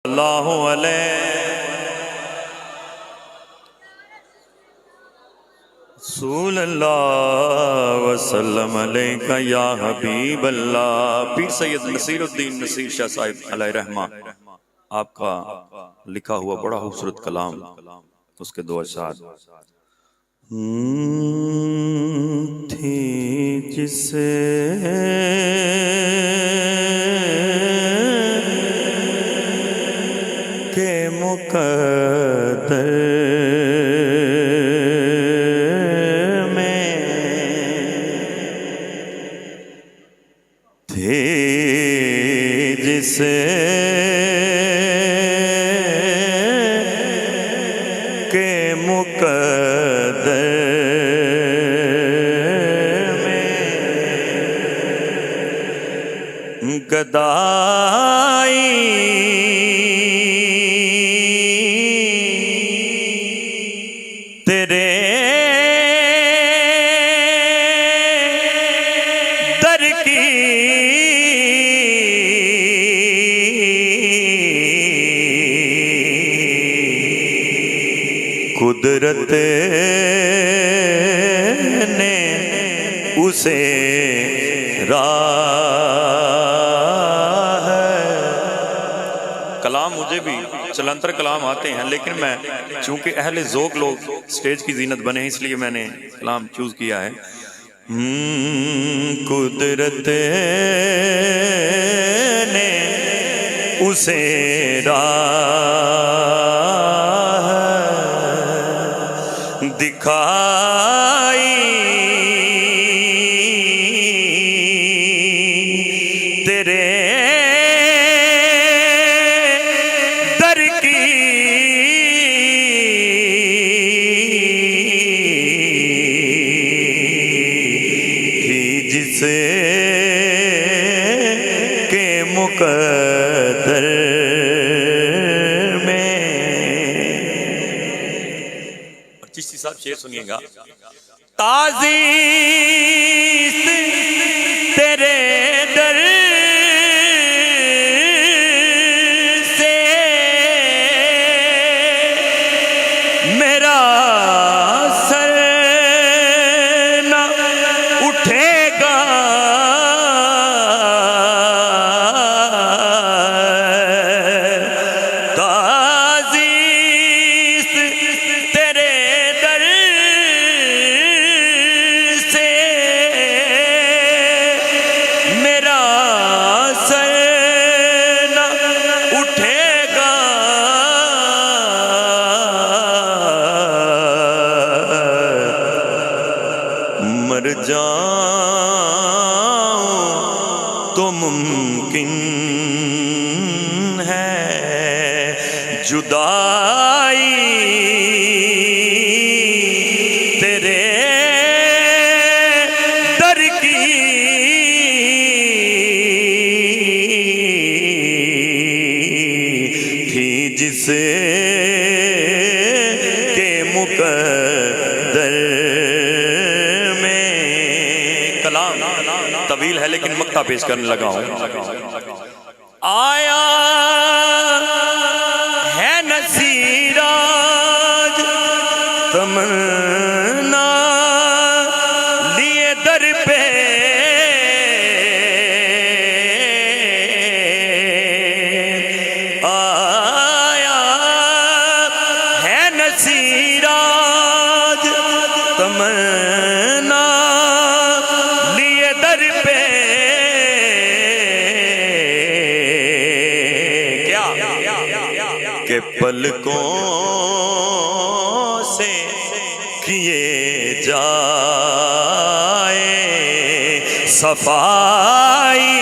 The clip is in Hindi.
सल्लल्लाहु अलैहि वसल्लम अलैका या हबीब अल्लाह। पीर सैयद नसीरुद्दीन नसीर शाह साहिब अलैहि रहमा, आपका लिखा हुआ बड़ा खूबसूरत कलाम, उसके दो अशआर थी जिसे के मुकद्दर में थी, जिसे के मुकद्दर में गदाई तेरे दर की कुदरत ने उसे राह। कलाम मुझे भी चलंतर कलाम आते हैं, लेकिन मैं चूंकि अहले ज़ौक़ लोग स्टेज की जीनत बने हैं, इसलिए मैंने कलाम चूज किया है। कुदरत ने उसे राह दिखाई, तेरे दर की थी, जिसे के मुकद्दर में। और चिश्ती साहब शेर सुनिएगा। ताज़ीज़ तेरे दर से मेरा सर न उठेगा, ताज़ीज़ तेरे दर से मेरा सर न उठेगा, मर जाऊं तो मुमकिन है जुदाई, तेरे दर की थी, जिसे के मुकद्दर में। कलाम तवील है लेकिन मक्ता पेश करने लगा हूं। आया है नसीराज तमन्ना लिए दर पे, आया है नसीराज तमन्ना लिए दर पे। क्या के पलकों से किए जाए सफाई,